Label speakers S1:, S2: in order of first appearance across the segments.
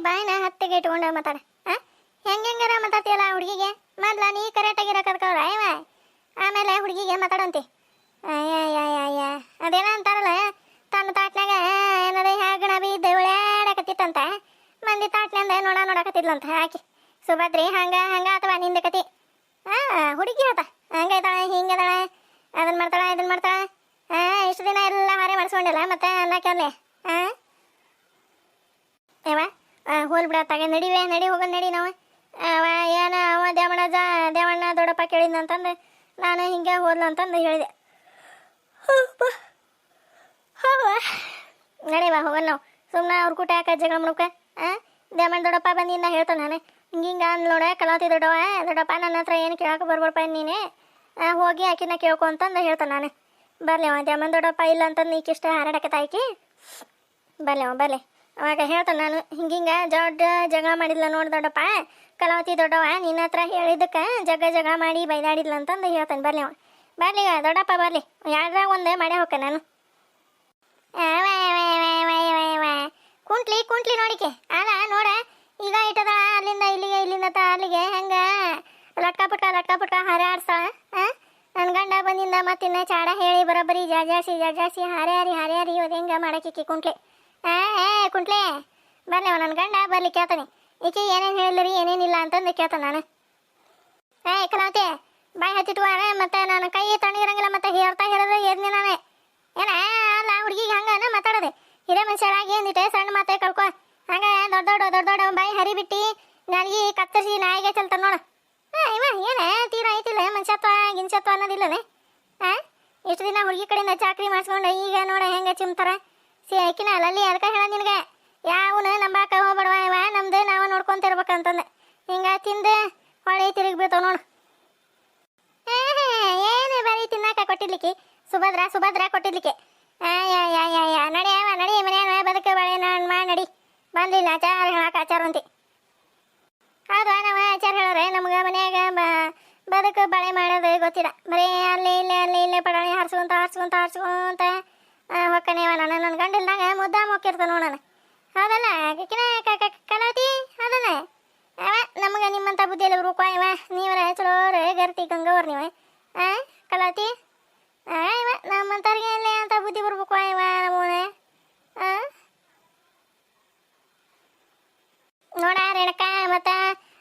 S1: ಬಾಯಿನ ಹತ್ತಿಗೆ ಇಟ್ಕೊಂಡು ಮಾತಾಡ. ಹೆಂಗಾರ ಮಾತಾಡ್ತೀಯಲ್ಲ ಹುಡುಗಿಗೆ. ಮೊದ್ಲ ನೀ ಕರೆಕ್ಟಾಗಿರಕದಕ್ಕವ್ರ ಇವ, ಆಮೇಲೆ ಹುಡುಗಿಗೆ ಮಾತಾಡಂತಿ. ಅಯ್ಯ ಅದೇನ ಅಂತಾರಲ್ಲ, ತನ್ನ ತಾಟ್ನಾಗ ಏನದ ಹೆಗಣ ಬಿದ್ದು ಉಳ್ಯಾಡಕತ್ತಿತ್ತಂತ, ಮಂದಿ ತಾಟ್ನಿಂದ ನೋಡಕತ್ತಿದ್ಲಂತ ಆಕಿ ಸುಭದ್ರಿ. ಹಂಗ ಅಥವಾ ನಿಂದ ಕತಿ. ಹುಡುಗಿ ಹೇಳ್ತಾ ಹಂಗೈತಾಳೆ ಹಿಂಗದಾಳೆ, ಅದನ್ನ ಮಾಡ್ತಾಳ ಇದನ್ನ ಮಾಡ್ತಾಳ. ಇಷ್ಟು ದಿನ ಎಲ್ಲ ಹಾರೆ ಮಾಡಿಸ್ಕೊಂಡಿಲ್ಲ ಮತ್ತೆ ಅನ್ನಕ್ಕೆ ಯಾವ ಹೋಲ್ ಬಿಡತ್ತಾಗ ನಡಿವೆ, ನಡಿ ಹೋಗೋಣ ನಡಿ. ನಾವು ಏನ ಅವ ದೇವಣ್ಣ ದೊಡ್ಡಪ್ಪ ಕೇಳಿದ್ನಂತಂದು ನಾನು ಹಿಂಗೆ ಹೋದ್ಲು ಅಂತಂದು ಹೇಳಿದೆ. ನಡಿವ ಹೋಗೋಣ ನಾವು. ಸುಮ್ಮನೆ ಅವ್ರ ಕೂಟ ಯಾಕೆ ಜಗಳ ಮಾಡ್ಕ. ದೇವಣ್ಣ ದೊಡ್ಡಪ್ಪ ಬಂದಿಂದ ಹೇಳ್ತಾನೆ ನಾನು ಹಿಂಗ ನೋಡ ಕಲಾವತಿ ದೊಡ್ಡಪ್ಪ ನನ್ನ ಹತ್ರ ಏನು ಕೇಳಕ್ಕೆ ಬರ್ಬಾರಪ್ಪ ನೀನೆ, ಹೋಗಿ ಆಕಿನ ಕೇಳ್ಕೊ ಅಂತಂದು ಹೇಳ್ತಾನೆ ನಾನು. ಬರ್ಲಿ ಅವ ದೇವಣ್ಣ ದೊಡ್ಡಪ್ಪ ಇಲ್ಲ ಅಂತಂದು ಈಕಿಷ್ಟ ಹಾರಾಡಕತ್ತ ಆಕಿ. ಬರ್ಲಿ ಅವಾಗ ಹೇಳ್ತಾನೆ ನಾನು ಹಿಂಗಿಂಗ ದೊಡ್ಡ ಜಗಳ ಮಾಡಿದ್ಲ ನೋಡಿ ದೊಡ್ಡಪ್ಪ, ಕಲಾವತಿ ದೊಡ್ಡವ ನಿನ್ನ ಹತ್ರ ಹೇಳಿದ್ದಕ್ಕೆ ಜಗ ಮಾಡಿ ಬೈದಾಡಿದ್ಲ ಅಂತಂದು ಹೇಳ್ತಾನೆ. ಬರ್ಲಿ ದೊಡ್ಡಪ್ಪ ಬರ್ಲಿ, ಯಾರ್ದಾಗ ಒಂದೇ ಮಾಡೇ ಹೋಗ್ಕ ನಾನು. ಕುಂಟ್ಲಿ ನೋಡಿಕೆ ಅಲ್ಲ ನೋಡ ಈಗ ಇಟ್ಟದ ಅಲ್ಲಿಂದ ಇಲ್ಲಿಂದ ಅಲ್ಲಿಗೆ ಹೆಂಗ ಲಟ್ಕ ಪುಟ್ಕ ಹಾರಾಡ್ಸಾಳ. ನನ್ನ ಗಂಡ ಬಂದಿಂದ ಮತ್ತಿನ್ನ ಚಾಡ ಹೇಳಿ ಬರೋಬ್ಬರಿ ಜಾಜಾಸಿ ಹಾರ್ಯಾರಿ ಇವತ್ತು ಹೆಂಗ ಮಾಡಕ್ಕೆ ಕುಂಟ್ಲಿ. ಕುಂಟ್ಲೆ ಬರ್ಲಿ ನನ್ನ ಗಂಡ ಬರ್ಲಿ ಕೇಳ್ತಾನೆ. ಈಕೆ ಏನೇನು ಹೇಳಿದ್ರಿ ಏನೇನಿಲ್ಲ ಅಂತಂದು ಕೇಳ್ತಾನೆ ನಾನು. ಕಲಾವತಿ ಬಾಯಿ ಹತ್ತಿಟ್ಟುವಾರ ಮತ್ತೆ ನಾನು ಕೈ ತಣ್ಣಗಿರಂಗಿಲ್ಲ, ಮತ್ತೆ ಹೇಳ್ತಾ ಹೇಳೋದು ಎದ್ನಿ ನಾನೇ ಏನ ಅಲ್ಲ ಹುಡುಗಿಗೆ ಹಂಗನ ಮಾತಾಡೋದೆ. ಹಿರೇ ಮನುಷ್ಯರಾಗಿ ಏನಿಟ್ಟೆ ಸಣ್ಣ ಮಾತೆ ಕಳ್ಕೊ. ಹಂಗ ದೊಡ್ಡ ಬಾಯಿ ಹರಿಬಿಟ್ಟು ನನಗೆ ಕತ್ತರಿಸಿ ನಾಯಿಗೆ ಚಲ್ತಾನೆ ನೋಡು. ಇವ ಏನ ತೀರ ಐತಿಲ್ಲ ಮನುಷ್ಯತ್ವ ಗಿನ್ಸತ್ವ ಅನ್ನೋದಿಲ್ಲನೆ. ಇಷ್ಟು ದಿನ ಹುಡುಗಿ ಕಡೆಯಿಂದ ಚಾಕ್ರಿ ಮಾಡಿಸ್ಕೊಂಡು ಈಗ ನೋಡ ಹೆಂಗೆ ಚಿಮ್ತಾರ. ಆಕಿನ ಅಲ್ಲಲ್ಲಿ ಅದಕ್ಕೆ ಹೇಳ ನಿನಗೆ ಯಾವನು ನಂಬಾಕ ಹೋಗ್ಬೇಡವ, ಇವ ನಮ್ದು ನಾವು ನೋಡ್ಕೊಂತಿರ್ಬೇಕಂತಂದೆ. ಹಿಂಗ ತಿಂದು ಹೊಳೆ ತಿರುಗಿ ಬೀಳ್ತಾವ ನೋಡು. ಏನು ಬರೀ ತಿನ್ನಾಕ ಕೊಟ್ಟಿದ್ಲಿಕ್ಕೆ ಸುಭದ್ರ ಕೊಟ್ಟಿದ್ಲಿಕ್ಕೆ. ನಡಿ ಮನೆಯ ಬದುಕು ಬಳೆ ನಾನು ಮಾಡಿ ನಡಿ. ಬಂದಿಲ್ಲ ಆಚಾರ ಹೇಳಕ್ಕೆ ಆಚಾರ ಅಂತಿ. ಹೌದು ನಾವು ಆಚಾರ ಹೇಳೋರೆ ನಮ್ಗೆ ಮನ್ಯಾಗ ಬದುಕು ಬಳೆ ಮಾಡೋದು ಗೊತ್ತಿಲ್ಲ. ಬರೀ ಅಲ್ಲಿ ಇಲ್ಲೇ ಪಡಾಣಿ ಹಾರಿಸ್ಕೊಂತ ಹೊಕ್ಕನೇವ ನಾನು. ನನ್ನ ಗಂಡಿಲ್ದಾಗ ಮುದ್ದಾಮ ಹೋಗಿರ್ತ ನೋಡೋಣ. ಹೌದಲ್ಲ ಕಲಾವತಿ ಹೌದಲ್ಲ. ನಮ್ಗೆ ನಿಮ್ಮಂಥ ಬುದ್ಧಿಯಲ್ಲಿ ರೂಪ ಇವ ನೀವರ ಚಲೋರು ಗರ್ತಿ ಗಂಗವ್ರ ನೀವು. ಕಲಾವತಿ ಇವ ನಮ್ಮಂಥವ್ರಿಗೆ ಎಲ್ಲಿ ಅಂತ ಬುದ್ಧಿ ಬರ್ಬೇಕು ಇವ ನಮ್ಮನೆ. ನೋಡ ರೇಣಕ ಮತ್ತೆ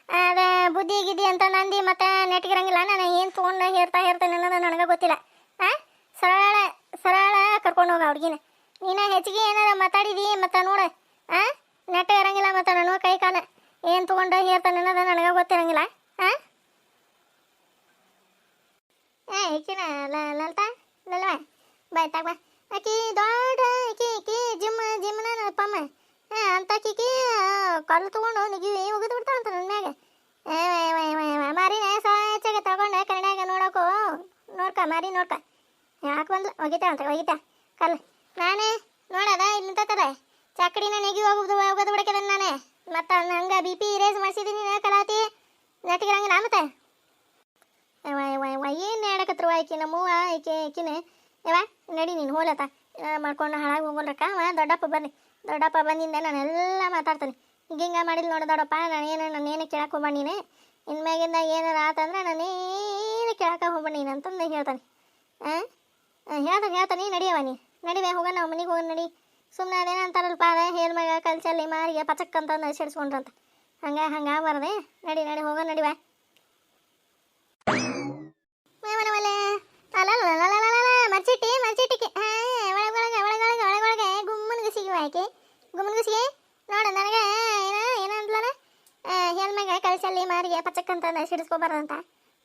S1: ಅದ ಬುದ್ಧಿ ಗಿದ್ದಿ ಅಂತ ನಂದಿ ಮತ್ತೆ ನೆಟ್ಗಿರಂಗಿಲ್ಲ. ನಾನು ಏನು ತೊಗೊಂಡು ಹೇರ್ತೇನೆ ಅನ್ನೋದು ನನಗೆ ಗೊತ್ತಿಲ್ಲ. ಸರಳ ಕರ್ಕೊಂಡು ಹೋಗ ಹುಡುಗಿನ. ನೀನು ಹೆಚ್ಚಿಗೆ ಏನಾರ ಮಾತಾಡಿದಿ ಮತ್ತೆ ನೋಡ ನೆಟ್ಟ ಇರಂಗಿಲ್ಲ. ಮತ್ತೆ ನಾನು ಕೈ ಕಾಲ ಏನು ತೊಗೊಂಡು ಹೇರ್ತಾನೆ ಅನ್ನೋದು ನನಗೆ ಗೊತ್ತಿರಂಗಿಲ್ಲ. ಈಕಿನ ಲಲ್ತಾ ಲಲ್ವ ಬಾಯ್ತಾಗ ಬಾ. ಆಕಿ ದೊಡ್ಡ ಆಕಿ ಜಿಮ್ನ ಪಮ್ಮ ಅಂತ ಆಕಿಗೆ ಕಲ್ಲು ತೊಗೊಂಡು ನಿಗಿ ಮುಗಿದು ಬಿಡ್ತಾಳಂತ ನನ್ನ ಮ್ಯಾಗ. ಮಾರಿನ ಸಾಚಾಗೆ ತಗೊಂಡು ಕನ್ನಡಾಗ ನೋಡ್ಕ ಮಾರಿ ನೋಡ್ಕ ಯಾಕೆ ಬಂದ್ಲ ಒಗಿತಾ ಕಲ್ಲು. ನಾನೇ ನೋಡದ ಇಲ್ಲಿ ನಿಂತಲ್ಲ ಚಕ್ಕಡಿನ ನೆಗಿ ಹೋಗೋದು ಬಿಡಕದ ನಾನೇ. ಮತ್ತು ಹಂಗೆ BP ರೇಸ್ ಮಾಡಿಸಿದ್ದೀನಿ ಕಲಾವತಿ ನೆಟ್ಟಿಗಿರಂಗಿಲ್ಲ. ಮತ್ತೆ ಏನು ಹೇಳಕತ್ರು ಆಕಿ ನಮ್ಮವ್ವ ಈಕಿನ ಯವ ನಡಿ ನೀನು ಹೋಲತ್ತ ಮಾಡ್ಕೊಂಡು ಹಾಳಾಗಿ ಹೋಗೋಲ್ರಕ್ಕ. ದೊಡ್ಡಪ್ಪ ಬಂದಿಂದ ನಾನೆಲ್ಲ ಮಾತಾಡ್ತಾನೆ. ಹಿಂಗೆ ಮಾಡಿಲ್ಲ ನೋಡು ದೊಡ್ಡಪ್ಪ, ನಾನೇನು ಕೇಳಕ್ಕೆ ಹೋಗ್ಬೇಡ ನೀನು. ಇನ್ಮ್ಯಾಗಿಂದ ಏನಾರ ಆತಂದ್ರೆ ನಾನೇನು ಕೇಳಕ್ಕೆ ಹೋಗ್ಬೇಡ ನೀನು ಅಂತಂದು ಹೇಳ್ತಾನೆ. ಹೇಳ್ತಾನೆ ನಡಿಯವ ನಡಿವೆ ಹೋಗೋಣ ನಾವು ಮನೆಗೆ ಹೋಗಿ ನಡಿ. ಸುಮ್ಮನೆ ಅದೇನ ಅಂತಾರಲ್ಪ ಅದೇ ಹೇರ್ ಮ್ಯಾಗ ಕಲ್ಚಲ್ಲಿ ಮಾರಿಗೆ ಪಚಕ್ ಅಂತಂದು ಸಿಡಿಸ್ಕೊಂಡ್ರಂತ ಹಂಗೆ ಬರದೆ. ನಡಿ ಹೋಗೋಣ ನಡಿವೆ. ಮರ್ಚಿಟ್ಟಿಗೆ ಒಳಗೊಳಗೆ ಗುಮ್ಮನ್ಗಿಸಿಗೆ ಆಕೆ ಗುಮ್ಮನ್ಗಿಸಿಗೆ ನೋಡ ನನಗೆ ಏನಂದ್ಲನ ಹೇಲ್ ಮ್ಯಾಗ ಕಲ್ಚಲ್ಲಿ ಮಾರಿಗೆ ಪಚಕ್ ಅಂತಂದು ಸಿಡಿಸ್ಕೊಬಾರ್ದಂತ.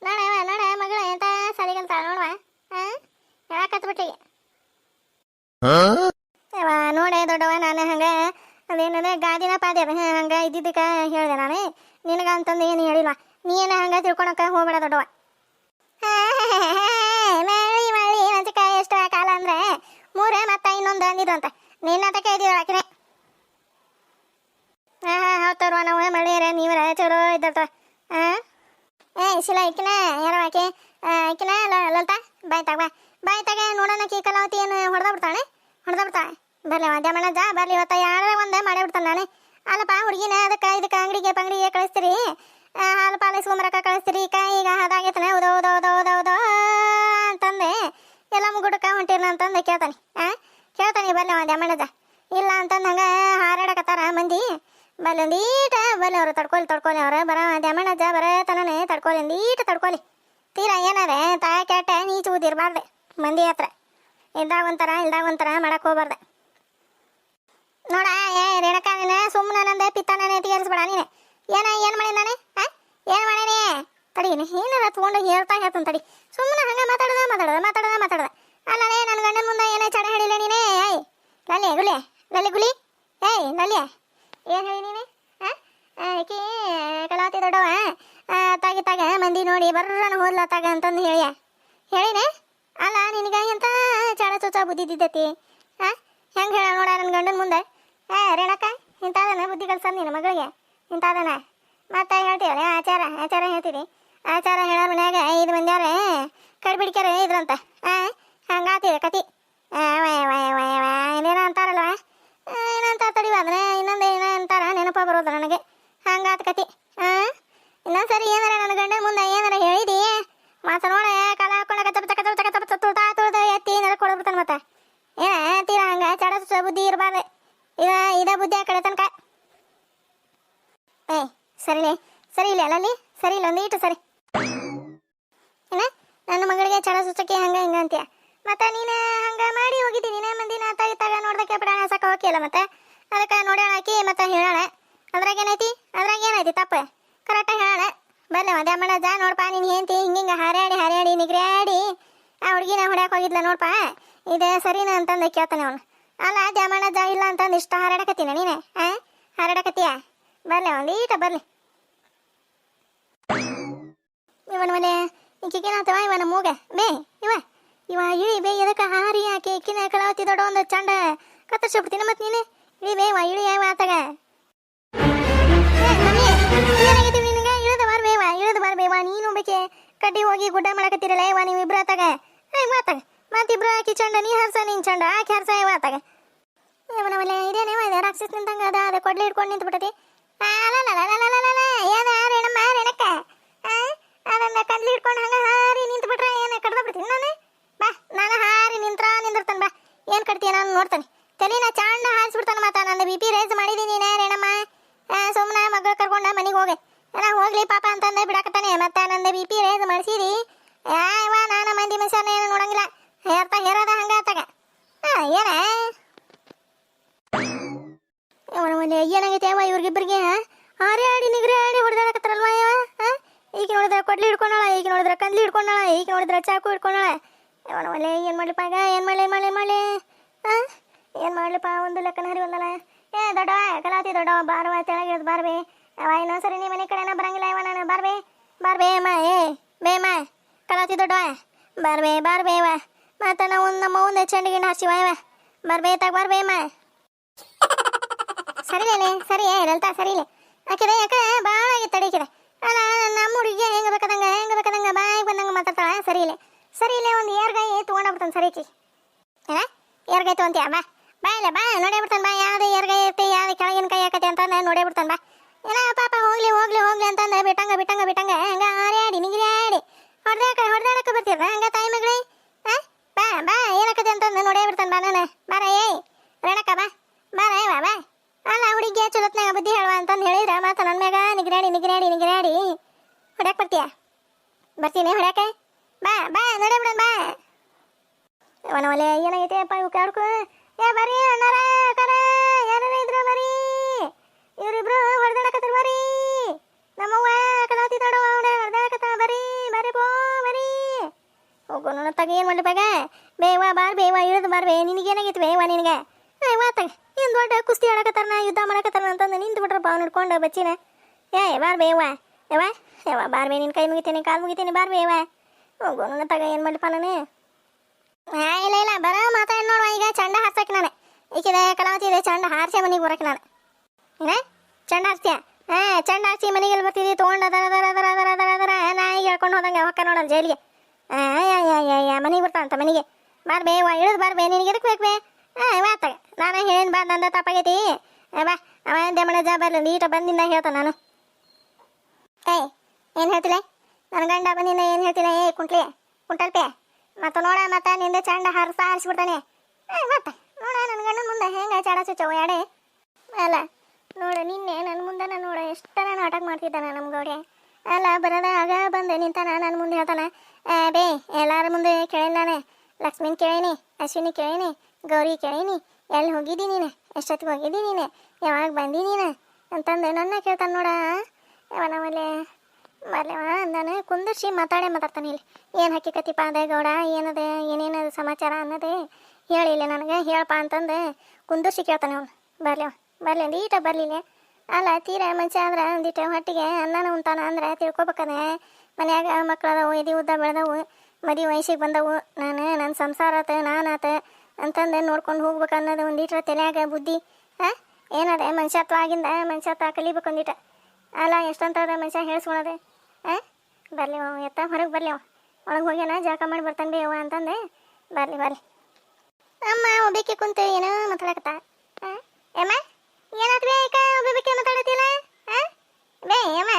S1: ನೋಡ ಮಗಳು ಎಂತ ಸರಿಗಂತ ನೋಡುವ ಹೇಳಕತ್ಬಿಟ್ಟಿಗೆ. ನೋಡೆ ದೊಡ್ಡವ ನಾನು ಹಂಗೆ ಅದೇನದ ಗಾದಿನ ಪಾದೆ ಅದ ಹಂಗೆ ಇದ್ದಿದ್ದಕ್ಕೆ ಹೇಳಿದೆ ನಾನು ನಿನಗ ಅಂತಂದು ಏನು ಹೇಳಿಲ್ವ. ನೀನು ಹಂಗೆ ತಿಳ್ಕೊಳಕ್ಕೆ ಹೋಗ್ಬೇಡ ದೊಡ್ಡವ. ಮಳಿ ಮಂಚಿಕಾಯಿ ಎಷ್ಟು ಕಾಲ ಅಂದ್ರೆ 3 ಮತ್ತೆ ಇನ್ನೊಂದು ಅಂದಿದ್ರಂತ ನಿನ್ನ ತಕ ಇದ್ದೀರ ಆಕಿನೇ. ಹೌದು ತರುವ ನಾವು ಮಳಿಯರ ನೀವರ ಚಲೋ ಇದ್ದರ್ತ. ಶಿಲ ಇಕ್ಕಿನ ಯಾರೋ ಆಕಿನ ಲಲ್ತಾ ಬಾಯ್ ತಗ ನೋಡೋಣ ಕಿ ಕಲಾವತಿ ಏನು ಹೊಡೆದ ಬಿಡ್ತಾಳೆ. ಬರ್ಲಿ ಮಧ್ಯಾಹ್ನ ಬರ್ಲಿ ಇವತ್ತ ಯಾರ ಒಂದೇ ಮಾಡೇ ಬಿಡ್ತಾನೆ ನಾನು. ಅಲ್ಲಪ್ಪ ಹುಡುಗಿನ ಅದಕ್ಕೆ ಇದಕ್ಕೆ ಅಂಗಡಿಗೆ ಪಂಗಡಿಗೆ ಕಳಿಸ್ತೀರಿ, ಹಾಲು ಪಾಲಿಸ್ಕೊಂಬರಕ ಕಳಿಸ್ತೀರಿ, ಈಗ ಅದಾಗೈತನ ಉದೋ ಉದೋ ಉದೋ ಉದೋ ಉದೋ ಅಂತಂದೆ ಎಲ್ಲ ಮುಗುಡಕ ಹೊಂಟಿರ್ನ ಅಂತಂದು ಕೇಳ್ತಾನೆ. ಕೇಳ್ತಾನೆ ಬಲ್ಲೆ ಒಂದು ಅಮ್ಮಣ್ಣದ ಇಲ್ಲ ಅಂತಂದು ಹಂಗೆ ಹಾರಾಡಕತ್ತಾರ ಮಂದಿ. ಬಲ್ಲೊಂದೀಟ ಬಲ್ಲಿ ಅವರು ತಡ್ಕೊಲಿ ಅವ್ರು ಬರೋ ದ್ಯಾಮಣ್ಣಜ್ಜ ಬರತನೇ ತಡ್ಕೊಲಿ ತೀರಾ ಏನಾರೆ ತಾಯ ಕೆಟ್ಟ ನೀಚು ಊದಿರ್ಬಾರ್ದೆ ಮಂದಿ ಹತ್ರ. ಇಲ್ದಾಗ ಒಂಥರ ಮಾಡಕ್ಕೆ ಹೋಗ್ಬಾರ್ದೆ ನೋಡ. ರೇಣಕ ನೀನು ಸುಮ್ಮನೆ ನಂದೆ ಪಿತ್ತನೇ ತೆಗೆರಿಸ್ಬೇಡ ನೀನು. ಏನು ಮಾಡಿ ನಾನೇ ಏನು ಮಾಡೀನಿ ತಡೀನಿ ಏನಾರ ತೊಗೊಂಡು ಹೇಳ್ತಾನೆ ತಡಿ. ಸುಮ್ಮನೆ ಹಂಗೆ ಮಾತಾಡೋದ ಅಲ್ಲೇ ನನ್ನ ಗಂಡನ ಮುಂದೆ ಏನೇ ಚಡ ಹೇಳಿಲ್ಲ ನೀನೇ. ಲಲ್ಲಿ ಗುಲಿ ಲಲ್ಲಿ ಏನು ಹೇಳಿ ನೀನೆ ಆಕಿ ಕಲಾವತಿ ದೊಡ್ಡವ ತಾಗ ಮಂದಿ ನೋಡಿ ಬರ್ರನ ಹೋದ್ಲತ್ತಾಗ ಅಂತಂದು ಹೇಳಿನೆ. ಅಲ್ಲ ನಿನಗ ಎಂತ ಚಾಡ ಚೋಚ ಬುದ್ಧಿದ್ದೈತಿ ಹೆಂಗೆ ಹೇಳ ನೋಡ ನನ್ನ ಗಂಡನ ಮುಂದೆ. ರೇಣಕ್ಕ ಇಂಥದನ ಬುದ್ಧಿ ಕಲ್ಸದ್ ನಿನ್ನ ಮಗಳಿಗೆ ಇಂಥದನ ಮತ್ತೆ ಹೇಳ್ತೀವಲ್ಲ ಆಚಾರ ಹೇಳ್ತೀರಿ. ಆಚಾರ ಹೇಳೋ ಮನ್ಯಾಗ 5 ಮಂದಿಯವ್ರೆ ಕಡ್ಬಿಡ್ಕ್ಯಾರ ಇದ್ರಂತ ಹಂಗಾತಿದೆ ಕತಿ. ಏನೇನೋ ಅಂತಾರಲ್ವ ಏನಂತ ತಡಿವಾದ್ರೆ ಇನ್ನೊಂದು ಏನೋ ಅಂತಾರ ನೆನಪ ಬರೋದು ನನಗೆ. ಹಂಗಾತ ಕತಿ. ಇನ್ನೊಂದು ಸರಿ ಏನಾರ ನನ್ನ ಗಂಡನ ಮುಂದೆ ಏನಾರ ಹೇಳಿದಿ ಮಾತ ನೋಡ ಕಾಲ ಹಾಕೊಂಡ ತುಳ್ದ ಎತ್ತಿ ಏನಾರ ಕೊಡ್ಬಿಡ್ತಾನೆ. ಮತ್ತೆ ತೀರ ಹಂಗ ಚಡ ಬುದ್ಧಿ ಇರಬಾರ್ದು. ಇದ ಬುದ್ಧಿ ಆ ಕಡೆ ತನಕ. ಸರಿ ಇಲ್ಲ ಅಲ್ಲಿ ಸರಿ ಇಲ್ಲ ಒಂದೀಟು ಸರಿ. ನನ್ನ ಮಗಳಿಗೆ ಚಡ ಸುಚ್ಚಕ್ಕೆ ಹಂಗ ಹಿಂಗ ಅಂತೀಯ. ಮತ್ತೆ ನೀನು ಹಂಗ ಮಾಡಿ ಹೋಗಿದ್ದೀನಿ ಮಂದಿನ ತಾಗ ನೋಡ್ದಕ್ಕೆ ಪ್ರಾಣ ಸಾಕ ಹೋಗಿಲ್ಲ. ಮತ್ತೆ ಅದಕ್ಕೆ ನೋಡೋಣ ಹಾಕಿ ಮತ್ತೆ ಹೇಳೋಣ. ಅದ್ರಾಗ ಏನೈತಿ ತಪ್ಪು ಕರೆಕ್ಟಾಗಿ ಹೇಳೋಣ. ಬರಲಿ ಮದ್ಯ ಮಾಡಜ್ಜ ನೋಡಪ್ಪ ನೀನು ಹೇಳ್ತಿ ಹಿಂಗ ಹಾರಾಡಿ ನಿಗ್ರಾಡಿ ಆ ಹುಡುಗಿನ ಹೊಡ್ಯಾಕೆ ಹೋಗಿದ್ಲ ನೋಡಪ್ಪ ಇದೆ ಸರಿನಾ ಅಂತಂದು ಕೇಳ್ತಾನೆ ಅವನು. ಅಲ್ಲ ದ್ಯಾಮಣ್ಣಜ್ಜ ಇಲ್ಲ ಅಂತಂದು ಇಷ್ಟ ಹಾರಾಡಕತ್ತೀನ ನೀನೆ ಹಾರಾಡಕತ್ತೀಯ. ಬರಲಿ ಒಂದೀಟ ಬರಲಿ ಇವನ ಮನೆ ಈಕಿಗೇನಾಗ್ತವ ಇವನ ಮೂಗ ಬೇ ಇವ ಇಳಿ ಬೇ ಎದಕ್ಕೆ ಹಾರಿ ಹಾಕಿ ಇಕ್ಕಿನ ಕಲಾವತಿ ದೊಡ್ಡ ಒಂದು ಚಂಡ ಕತ್ತರಿಸ್ಬಿಡ್ತೀನಿ. ಮತ್ತೆ ನೀನು ಇಳಿ ಬೇ ಇಳಿ ಆತಾಗ ಏನಾಗೈತಿ ನಿನಗೆ ಇಳಿದು ಬರ್ಬೇವ ನೀನು ಬೇಕೆ ಕಡ್ಡಿ ಹೋಗಿ ಗುಡ್ಡ ಮಾಡಕತ್ತೀರಲ್ಲ ಇವ ನೀವು ಇಬ್ರು ಆತಾಗ ಮಾತಾಗ ಮತ್ತಿಬ್ರು ಹಾಕಿ ಚಂಡ ನೀ ಹರ್ಸ ನಿನ್ ಚಂಡ ಹಾಕಿ ಹರ್ಸ ಆತಾಗ ಇವನ ಮನೆ ಇದೇನೇವ ಇದೆ ರಾಕ್ಷಸ್ ನಿಂತಂಗ ಅದ ಕೊಡ್ಲಿ ಹಿಡ್ಕೊಂಡು ನಿಂತ್ಬಿಟ್ಟತಿ. ಏನ ರೇಣಕ್ಕ ಅದನ್ನ ಕಂಡ್ಲಿ ಹಿಡ್ಕೊಂಡು ಹಂಗ ಹಾರಿ ನಿಂತು ಬಿಟ್ರೆ ಏನ ಕಡ್ದ ಬಿಡ್ತೀನಿ ನಾನು. ನಾನು ಹಾರಿ ನಿಂದಿರ್ತಾನೆ ಬಾ ಏನ್ ಕಟ್ತೀಯ ನಾನು ನೋಡ್ತಾನೆ ತಲೆನ ಚಾಂಡ ಹಾರಿಸ್ಬಿಡ್ತಾನೆ. ಮಾತಾ ನಂದು BP ರೇಸ್ ಮಾಡಿದೀನಿ ರೇಣಮ್ಮ ಸುಮ್ಮನೆ ಮಗಳು ಕರ್ಕೊಂಡ ಮನೆಗೆ ಹೋಗ್ಲಿ ಪಾಪ ಅಂತಂದ ಬಿಡಾಕತ್ತಾನೆ. ಮತ್ತೆ ನಂದು BP ರೇಸ್ ಮಾಡಿಸಿದಿ ಇವ ನಾನು ಮಂದಿ ಮನುಷ್ಯನ ಏನು ನೋಡಂಗಿಲ್ಲ ಹೇರದ ಹಂಗ ಆತಾಗ ಏನ ಏನಾಗೈತೆ ಅವ ಇವ್ರಿಗಿಬ್ಬರಿಗೆ ಹಾರಾಡಿ ನಿಗ್ರಾಡಿ ಹೊಡೆದಾಡಕತ್ತಾರಲ್ವ ಈಗ ನೋಡಿದ್ರೆ ಕೊಡ್ಲಿ ಹಿಡ್ಕೊಂಡಾಳ, ಈಗ ನೋಡಿದ್ರೆ ಕಂದ್ಲಿ ಹಿಡ್ಕೊಂಡಾಳ, ಈಗ ನೋಡಿದ್ರೆ ಚಾಕು ಹಿಡ್ಕೊಂಡಾಳ. ಇವನ ಒಳ್ಳೆ ಏನು ಮಾಡ್ಲಿಪ್ಪ ಈಗ ಏನು ಮಾಡ್ಲಿಪ್ಪ ಒಂದು ಲೆಕ್ಕನ ಹರಿ ಒಂದಲ್ಲ. ದೊಡ್ಡವ ಕಲಾವತಿ ದೊಡ್ಡವ ಬಾರವ ತೆಳಗಿಳಿದು ಬಾರ್ಬೇ ಅವ ಇನ್ನೊಂದ್ಸರಿ ನೀ ಮನೆ ಕಡೆನ ಬರಂಗಿಲ್ಲ ಇವ ನಾನು ಬಾರ್ಬೇ ಅಮ್ಮ ಬೇಮ್ಮ ಕಲಾವತಿ ದೊಡ್ಡವ ಬಾರ್ಬೇ ಇವ ಮತ್ತೆ ನಾವು ನಮ್ಮ ಒಂದು ಚಂಡಿಗಿಣ್ಣ ಹಚ್ಚಿವ ಇವ ಬಾರ್ಬೇ ಅಮ್ಮ ಸರಿ ಲಲಿತಾ ಸರಿಲೆ ಆಕಿದೆ ಯಾಕೆ ಭಾಳ ಆಗಿತ್ತು ತಡೀಕಿದೆ. ಅಲ್ಲ ನಮ್ಮ ಹುಡುಗಿ ಹೆಂಗೆ ಬೇಕಾದಂಗೆ ಬಾಯಿಗೆ ಬಂದಂಗೆ ಮಾತಾಡ್ತಾಳ. ಸರಿ ಇಲ್ಲ ಒಂದು ಏರ್ಗಾಯಿ ತೊಗೊಂಡೋಗ್ಬಿಡ್ತಾನೆ ಸರಿಕಿ ಏರ್ಗಾಯಿ ತೊಗೊಂತೀಯ ಬಾ ಇಲ್ಲ ನೋಡೇ ಬಿಡ್ತಾನೆ. ಯಾವ್ದು ಏರ್ಗಾಯಿ ಇರ್ತಿ ಯಾವ್ದು ಕೆಳಗಿನ ಕೈ ಹಾಕತಿ ಅಂತ ನೋಡೇ ಬಿಡ್ತಾನೆ. ಏನ ಪಾಪ ಹೋಗ್ಲಿ ಅಂತಂದ್ರೆ ಬಿಟ್ಟಂಗ ಹಂಗ ಹಾರಾಡಿ ನಿಗಿರಾಡಿ ಹೊಡೆದಾಡಕ್ಕೆ ಬರ್ತೀರ ಹಂಗ ತಾಯಿ ಮಗಳೇ ಬಾ ಏನಕ್ಕತಿ ಅಂತಂದು ನೋಡೇ ಬಿಡ್ತಾನೆ. ನಾನು ಬಾರ ರೇಣಕ್ಕ ಬಾ ಅಲ್ಲ ಹುಡುಗಿ ಚಲೋತ್ನಾಗ ಬುದ್ಧಿ ಹೇಳುವ ಅಂತಂದು ಹೇಳಿದ್ರೆ ಮಾತ್ರ ನನ್ನ ಮ್ಯಾಗ ನಿಗಿರಾಡಿ ಹೊಡ್ಯಾಕ್ ಬರ್ತೀನಿ ಹೊಡ್ಯಾಕೆ ಬಾ ನೋಡೇ ಬಿಡೋಣ ಬಾ. ಅವನ ಒಲೆ ಏನಾಗೈತೆ ಅಪ್ಪ ಇವು ಕಾಡ್ಕು ಬರ್ರಿ ಅಣ್ಣಾರ ಅಕ್ಕಾರ ಯಾರು ಇದ್ರು ಬರ್ರಿ ಇವರಿಬ್ರು ಹೊಡೆದಾಡಕತ್ತಾರ ಬರ್ರಿ ನಮ್ಮವ್ವ ಕಲಾವತಿ ದೊಡ್ಡವ ಹೊಡೆದಾಡಕತ್ತ ಬರ್ರಿ ಹೋಗೋಣ ತಗ ಏನು ಮಾಡ್ಲಿ ಬಾಗ ಬೇವ ಇಳಿದು ಬಾರ್ಬೇ ನಿನಗೇನಾಗೈತಿ ಬೇವ ನಿನಗೆ ತಗ ಏನು ದೊಡ್ಡ ಕುಸ್ತಿ ಆಡಕತ್ತಾರ ಯುದ್ಧ ಮಾಡಕತ್ತಾರ ಅಂತಂದು ನಿಂತು ಬಿಟ್ರಪ್ಪ ಅವ್ನು ಹಿಡ್ಕೊಂಡು ಬಚ್ಚಿನ ಬಾರ್ಬೇ ಯವ್ವ ಬಾರ್ಬೇ ನಿನ್ನ ಕೈ ಮುಗಿತೀನಿ ಕಾಲು ಮುಗಿತೀನಿ ಬಾರ್ಬೇ ಹೋಗೋಣ ತಗ ಏನು ಮಾಡ್ಲಿಪ್ಪ ನಾನು ಇಲ್ಲ ಬರ ಮಾತಾಡಿ ನೋಡುವ. ಈಗ ಚಂಡ ಹಾರ್ಸಕ್ಕೆ ನಾನು ಈಕಿದೆ ಕಲಾವತಿ ಇದೆ ಚಂಡ ಹಾರಿಸಿ ಮನೆಗೆ ಬರೋಕೆ ನಾನು ಚಂಡ ಹಾರಿಸ್ತೀಯ ಚಂಡ ಹಾರಿಸಿ ಮನೆಗೆ ಬರ್ತಿದ್ದಿ ತೊಗೊಂಡು ಅದರ ನಾಯಿಗೆ ಹೇಳ್ಕೊಂಡು ಹೋದಂಗೆ ಹೊಕ್ಕ ನೋಡೋಣ ಜೈಲಿಗೆ ಮನೆಗೆ ಬರ್ತಾನಂತ ಮನೆಗೆ ಬಾರ್ಬೇ ಇಳಿದು ಬಾರ್ಬೇ ನಿನಗೆ ಎದಕ್ಕೆ ಬೇಕು ವಾತಾಗ ನಾನು ಹೇಳೇನು ಬಾ ನಂದ ತಪ್ಪಾಗೈತಿ ಅವ ದಮಣ ಜಾಬಲ್ಲ ನೀಟ ಬಂದಿಂದ ಹೇಳ್ತಾನೆ ನಾನು. ಏಯ್ ಏನು ಹೇಳ್ತಿಲ್ಲ ನನ್ನ ಗಂಡ ಬಂದಿಂದ ಏನು ಹೇಳ್ತಿಲ್ಲ? ಏ ಕುಂಟಲ್ಪೆ ಮತ್ತು ನೋಡ ಮತ್ತೆ ನಿಂದೆ ಚಂಡ ಹಾರಿಸ್ಬಿಡ್ತಾನೆ. ಮತ್ತೆ ನೋಡ ನನ್ನ ಗಂಡನ ಮುಂದೆ ಹೆಂಗೆ ಚಾಡ ಚುಚ್ಚವು ಯಾಡೆ ಅಲ್ಲ. ನೋಡು ನಿನ್ನೆ ನನ್ನ ಮುಂದೆ ನೋಡ ಎಷ್ಟನ ನಾಟಕ ಮಾಡ್ತಿದ್ದಾನೆ ನಮ್ಮ ಗೌಡೆ. ಅಲ್ಲ ಬರೋದ ಆಗ ಬಂದು ನಿಂತಾನ ನನ್ನ ಮುಂದೆ ಹೇಳ್ತಾನೆ. ಬೇ ಎಲ್ಲರ ಮುಂದೆ ಕೇಳಿಲ್ಲಾನೆ. ಲಕ್ಷ್ಮೀನ ಕೇಳೀನಿ, ಅಶ್ವಿನಿ ಕೇಳೀನಿ, ಗೌರಿ ಕೇಳೀನಿ, ಎಲ್ಲಿ ಹೋಗಿದ್ದಿ ನೀನು, ಎಷ್ಟೊತ್ತಿಗೆ ಹೋಗಿದ್ದಿ ನೀನು, ಯಾವಾಗ ಬಂದಿ ನೀನು ಅಂತಂದು ನನ್ನ ಕೇಳ್ತಾನೆ ನೋಡ. ಅವನವಲ್ಲೇ ಬರ್ಲೇವ ಅಂದಾನೆ ಕುಂದಿರ್ಸಿ ಮಾತಾಡ್ತಾನೆ. ಇಲ್ಲಿ ಏನು ಹಕ್ಕಿಕತಿಪ್ಪ ಅದೇ ಗೌಡ, ಏನದೆ ಏನೇನದು ಸಮಾಚಾರ ಅನ್ನೋದೇ ಹೇಳಿಲ್ಲ ನನಗೆ, ಹೇಳಪ್ಪ ಅಂತಂದು ಕುಂದಿರ್ಸಿ ಕೇಳ್ತಾನೆ ಅವನು. ಬರ್ಲಿ ಒಂದೀಟ ಬರಲಿಲ್ಲ. ಅಲ್ಲ ತೀರ ಮನುಷ್ಯ ಆದ್ರೆ ಒಂದಿಟ್ಟು ಹೊಟ್ಟಿಗೆ ಅನ್ನನ ಉಂಟಾನ ಅಂದ್ರೆ ತಿಳ್ಕೊಬೇಕಂದ್ರೆ ಮನ್ಯಾಗ ಮಕ್ಕಳದವು, ಎದಿ ಉದ್ದ ಬೆಳೆದವು, ಮದುವೆ ವಯಸ್ಸಿಗೆ ಬಂದವು, ನನ್ನ ಸಂಸಾರ ಆತ ನಾನಾತ ಅಂತಂದು ನೋಡ್ಕೊಂಡು ಹೋಗ್ಬೇಕು ಅನ್ನೋದು ಒಂದಿಟ್ರ ತಲೆಯಾಗ ಬುದ್ಧಿ ಏನದೆ ಮನುಷ್ಯತ್ವ ಆಗಿಂದ ಮನುಷ್ಯತ್ವ ಕಲಿಬೇಕು ಒಂದಿಟ. ಅಲ್ಲ ಎಷ್ಟಂತದ ಮನುಷ್ಯ ಹೇಳ್ಸ್ಕೊಳದೆ. ಬರ್ಲಿ ಎತ್ತ ಹೊರಗೆ ಬರ್ಲಿ ಒಳಗೆ ಹೋಗ್ಯಾನ ಜಳಕ ಮಾಡಿ ಬರ್ತಾನೆ ಬೇ ಅವ್ವ ಅಂತಂದೆ. ಬರ್ಲಿ ಅಮ್ಮ ಒಬ್ಬಕ್ಕೆ ಕುಂತು ಏನೋ ಮಾತಾಡಕತ್ತ. ಏಮ್ಮ ಏನಾತ್ ಬೇ ಈಗ ಒಬ್ಬಕ್ಕೆ ಮಾತಾಡತ್ತಿಲ್ಲ? ಬೇ ಏಮ್ಮ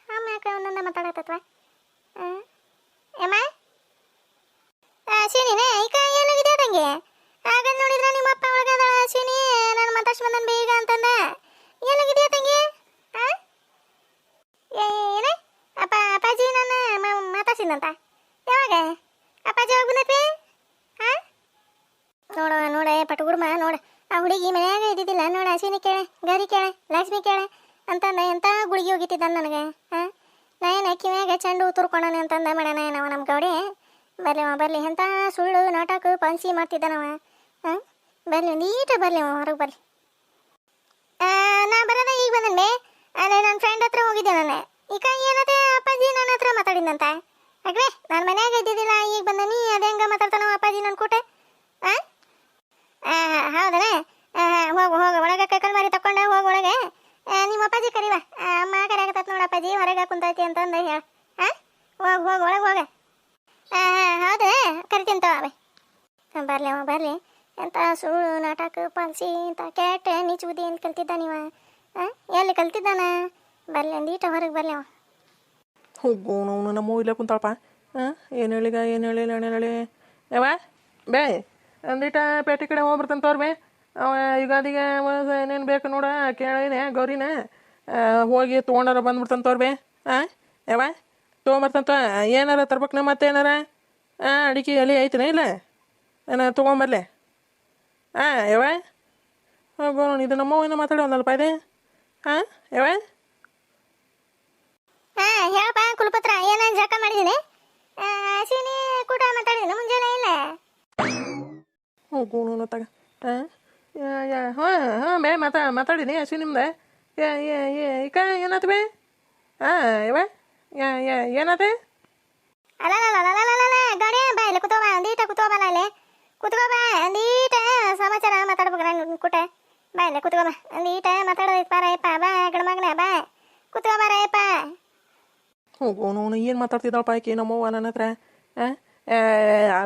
S1: ಅಮ್ಮ ಯಾಕೆ ಒಂದೊಂದ ಮಾತಾಡತ್ತತ್ವ? ಏಮ್ಮ ಶಿಣಿನೇ ಈಗ ಏನಾಗಿದೆ ತಂಗೆ? ಆಗ ನೋಡಿದ್ರ ನಿಮ್ಮ ಅಪ್ಪ ಒಳಗದ ಶಿಣಿ ನಾನು ಮಾತಾಡ್ಸಿ ಬಂದನ್ ಬೇಗ ಅಂತಂದ. ಏನಾಗಿದೆಯಾ ತಂಗಿ? ಏನೇ ಅಪ್ಪಾಜಿ ನನ್ನ ಮಾತಾಡ್ಸಿದಂತ? ಯಾವಾಗ ಅಪ್ಪಾಜಿ ಯಾವಾಗ ಬಂದತ್ವಿ? ನೋಡ ಪಟಗುಡ್ಮ ನೋಡ ಆ ಹುಡುಗಿ ಮನ್ಯಾಗ ಇದ್ದಿದ್ದಿಲ್ಲ ನೋಡ. ಅಶ್ವಿನಿ ಕೇಳೆ, ಗರಿ ಕೇಳೆ, ಲಕ್ಷ್ಮಿ ಕೇಳೆ ಅಂತಂದ ಎಂತ ಗುಳಿಗೆ ಹೋಗಿತ್ತಿದ್ದ ನನಗೆ. ನಾಯನ ಕಿವ್ಯಾಗ ಚೆಂಡು ತುರ್ಕೊಳನೆ ಅಂತಂದ ಮಾಡ್ಯಾನ ನಾವು ನಮ್ಮ ಗೌಡೆ. ಬರ್ಲಿ ಎಂತ ಸುಳ್ಳು ನಾಟಕ ಪಂಚಿ ಮಾಡ್ತಿದ್ದಾನವ. ಬರ್ಲಿ ನೀಟ ಬರ್ಲಿ ಹೊರಗೆ ಬರ್ಲಿ. ನಾ ಬರೋದ ಈಗ ಬಂದನ್ಬೇ. ಅದೇ ನನ್ನ ಫ್ರೆಂಡ್ ಹತ್ರ ಹೋಗಿದ್ದೆ ನಾನು. ಈಗ ಏನತ್ತೆ ಅಪ್ಪಾಜಿ ನನ್ನ ಹತ್ರ ಮಾತಾಡಿದಂತ? ಅಗ್ರೆ ನಾನು ಮನ್ಯಾಗ ಇದ್ದಿದ್ದಿಲ್ಲ, ಈಗ ಬಂದನಿ. ಅದೇ ಹಂಗ ಮಾತಾಡ್ತಾನೋ ಅಪ್ಪಾಜಿ ನನ್ನ ಕೂಟ? ಹೌದನ? ಹೋಗು ಒಳಗೆ ಕೈಕಲ್ ಮಾರಿ ತಕೊಂಡ ಹೋಗಿ ಒಳಗೆ. ನಿಮ್ಮ ಅಪ್ಪಾಜಿ ಕರಿವ, ಅಮ್ಮ ಕರೆಯಾಗತ್ತ ನೋಡ ಅಪ್ಪಾಜಿ ಹೊರಗೆ ಕುಂತೈತಿ ಅಂತಂದು ಹೇಳ. ಹೋಗು ಒಳಗೆ ಹೋಗ. ಹೌದು ಕರಿತೀನಿ ತಗೋ. ಬರ್ಲಿ ಎಂತ ಸುಳ್ಳು ನಾಟಕ ಪಾಲ್ಸಿ ಇಂಥ ಕೆಟ್ಟ ನೀಚ ಬುದ್ಧಿ ಏನು ಕಲ್ತಿದ್ದ ನೀವ? ಎಲ್ಲಿ ಕಲ್ತಿದ್ದಾನ? ಬರ್ಲಿ ಒಂದೀಟ ಹೊರಗೆ ಬರ್ಲಿ ಅವ.
S2: ಹೋಗು ನಾವು ನಮ್ಮ ಇಲ್ಲ ಕುಂತಾಳಪ್ಪ. ಏನು ಹೇಳಿ ಯಾವ ಬೇ ಒಂದೀಟ ಪೇಟೆ ಕಡೆ ಹೋಗ್ಬರ್ತಂತ ತೋರ್ ಬೇ. ಅವ ಯುಗಾದಿಗೆ ಏನೇನು ಬೇಕು ನೋಡ ಕೇಳಿದೆ ಗೌರಿನ, ಹೋಗಿ ತೊಗೊಂಡಾರ ಬಂದ್ಬಿಡ್ತಾನೆ ತೋರ್ ಬೇ. ಯಾವ ತೊಗೊಂಬರ್ತಂತ ಏನಾರ ತರ್ಬೇಕು ಮತ್ತೆ ಏನಾರ ಅಡಿಕೆ ಎಲೆ ಐತಿನ ಇಲ್ಲ ತೊಗೊಂಬರ್ಲೆ. ಯಾವ ಹೋಗೋ ಇದು ನಮ್ಮವ ಏನೋ ಮಾತಾಡೋದಲ್ಪ ಇದೆ. ಯಾವ
S1: ಹೇಳಪ್ಪ ಕುಲಪತ್ರ, ಏನ ಜಳಕ ಮಾಡಿದ್ದೀನಿ? ಅಶ್ವಿನಿ ಕೂಡ ಮಾತಾಡಿದ್ದೀನಿ ಮುಂಜಾನೆ ಇಲ್ಲ?
S2: ಹೋಗೋಣ ತಗ. ಬೇ ಮಾತಾಡಿನಿ ಅಶ್ವಿನಿ ನಿಮ್ದೆ. ಈಗ ಏನಾತ ಬೇ? ಯಾವ ಏನಾತ?
S1: ಅಲ್ಲ ಗಡಿ ಬಾ ಇಲ್ಲಿ ಕುತ್ಕೋ ಬಾ, ಒಂದೀಟ ಕುತ್ಕೋ ಬಾ. ಇಲ್ಲಿ ಕುತ್ಕೋ ಬಾ, ಒಂದೀಟ ಸಮಾಚಾರ ಮಾತಾಡ್ಬೇಕು ನಾನು ಕೂಟ. ಬಾ ಇಲ್ಲಿ ಕುತ್ಕೋ ಬಾ, ಒಂದೀಟ ಮಾತಾಡೋದೈತೆ ಬಾರಯ್ಯಪ್ಪ. ಬಾ ಗಣಮಗನ ಬಾ ಕುತ್ಕೋ ಬಾರಯ್ಯಪ್ಪ.
S2: ಹೋಗೋನು ಏನು ಮಾತಾಡ್ತಿದ್ದಾಳಪ್ಪ ಆಕೆ ನಮ್ಮವ್ವ ನನ್ನ ಹತ್ರ?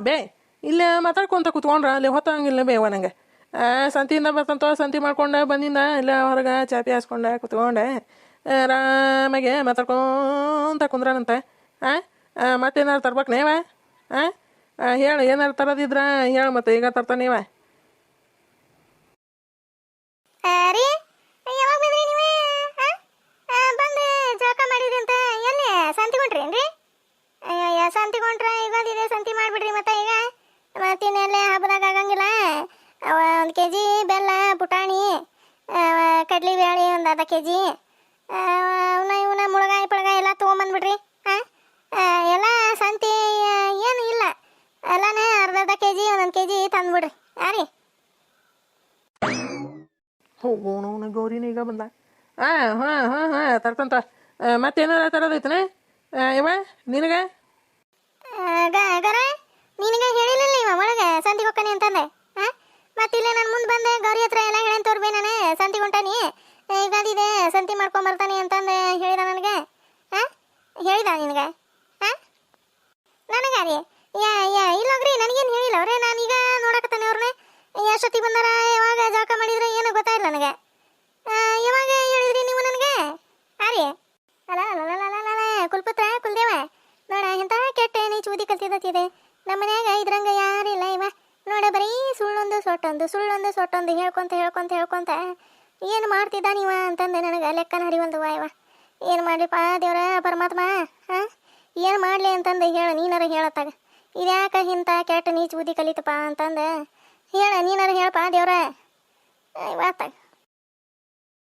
S2: ಬೇ ಇಲ್ಲೇ ಮಾತಾಡ್ಕೊಂತ ಕುತ್ಕೊಂಡ್ರ ಅಲ್ಲಿ ಹೊತ್ತಂಗಿಲ್ಲ ಬೇವ ನಂಗೆ. ಸಂತಿಯಿಂದ ಬರ್ತಂತ ಸಂತಿ ಮಾಡ್ಕೊಂಡೆ ಬಂದಿಂದ ಇಲ್ಲ ಹೊರಗೆ ಚಾಪಿ ಹಾಸ್ಕೊಂಡೆ ಕುತ್ಕೊಂಡೆ ಆರಾಮಾಗೆ ಮಾತಾಡ್ಕೊಂತ ಕುಂದ್ರನಂತೆ. ಮತ್ತೇನಾರು ತರ್ಬೇಕು ನೀವ? ಹೇಳು ಏನಾರು ತರೋದಿದ್ರ ಹೇಳು, ಮತ್ತೆ ಈಗ ತರ್ತಾನೀವ.
S1: ರೀ ಯಾವಾಗ ಬಂದ್ರಿ ನೀವು? ಬಂದು ಜಳಕ ಮಾಡಿದ್ರಿ ಅಂತ ಎಲ್ಲಿ ಸಂತಿಗೊಂಡ್ರೇನ್ರಿ? ಸಂತಿಗೊಂಡ್ರೆ ಯುಗಾದಿದೆ ಸಂತಿ ಮಾಡಿಬಿಡ್ರಿ. ಮತ್ತೆ ಈಗ ಮತ್ತಿನ್ನೆಲ್ಲೇ ಹಬ್ಬದಾಗ ಆಗಂಗಿಲ್ಲ. 1 kg ಬೆಲ್ಲ, ಪುಟಾಣಿ, ಕಡ್ಲಿ ಬೇಳೆ ಒಂದು ಅರ್ಧ kg, ಇವನ ಮುಳಗಾಯಿ ಪಳಗಾಯಿ ಎಲ್ಲ ತೊಗೊಂಬಂದ್ಬಿಡ್ರಿ. ಎಲ್ಲ ಸಂತಿ ಏನು ಇಲ್ಲ, ಎಲ್ಲನೇ ಅರ್ಧ kg 1 kg ತಂದ್ಬಿಡ್ರಿ. ರೀ
S2: ಹೋಗೋಣ ಗೌರಿನ ಈಗ ಬಂದ. ತರ್ತಂತ ಮತ್ತೇನಾರ ತರೋದೈತನ ಇವ ನಿನಗೆ?
S1: ಗರ ನಿನಗೆ ಹೇಳಿಲ್ಲ ಇವ ಒಳಗೆ ಸಂತಿಗೆ ಹೋಗ್ತಾನೆ ಅಂತಂದೆ. ಮತ್ತಿಲ್ಲೇ ನಾನು ಮುಂದೆ ಬಂದೆ ಗೌರಿ ಹತ್ರ ಎಲ್ಲ ಹೇಳಂತ ತೋರ್ಬೇ. ನಾನು ಸಂತಿಗೆ ಹೊಂಟಾನಿ, ಯುಗಾದಿದೆ ಸಂತಿ ಮಾಡ್ಕೊಂಬರ್ತಾನೆ ಅಂತಂದು ಹೇಳಿದ ನನಗೆ. ಹೇಳಿದ ನಿನಗೆ? ನನಗೆ ರೀ ಇಲ್ಲೋಗ್ರಿ ನನಗೇನು ಹೇಳಿಲ್ಲ ಅವ್ರೆ. ನಾನೀಗ ನೋಡಕತ್ತಾನೆ ಅವ್ರನ್ನ ಎಷ್ಟೊತ್ತಿ ಬಂದಾರ ಯಾವಾಗ ಜಳಕ ಮಾಡಿದ್ರೆ ಏನು ಗೊತ್ತಾಯಿಲ್ಲ ನನಗೆ. ಯಾವಾಗ ಹೇಳಿದ್ರಿ ನೀವು ನನಗೆ? ಅರಿ ಅಲ್ಲ ಕುಲ್ಪುತ್ರ ಕುಲ್ದೇವ ನೋಡ ಎಂಥ ಕೆಟ್ಟ ನೀಚು ಬುದ್ಧಿ ಕಲ್ತಿದ್ದತ್ತಿದೆ. ನಮ್ಮ ಮನ್ಯಾಗ ಇದ್ರಂಗ ಯಾರಿಲ್ಲ ಇವ. ನೋಡ ಬರೀ ಸುಳ್ಳೊಂದು ಸೊಟ್ಟೊಂದು ಹೇಳ್ಕೊಂತ ಏನು ಮಾಡ್ತಿದ್ದ ನೀವ ಅಂತಂದೆ ನನಗೆ ಲೆಕ್ಕ ನಡಿವಲ್ದುವ ಇವ. ಏನು ಮಾಡ್ಲಿಪ್ಪ ದೇವ್ರ ಪರಮಾತ್ಮ, ಹಾಂ ಏನು ಮಾಡಲಿ ಅಂತಂದು ಹೇಳು, ನೀನಾರ ಹೇಳತ್ತಾಗ ಇದ್ಯಾಕೆ ಇಂಥ ಕೆಟ್ಟ ನೀಚು ಬುದ್ಧಿ ಕಲಿತಪ್ಪ ಅಂತಂದು ಹೇಳ, ನೀನಾರ ಹೇಳಪ್ಪ ದೇವ್ರ. ಇವತ್ತಾಗ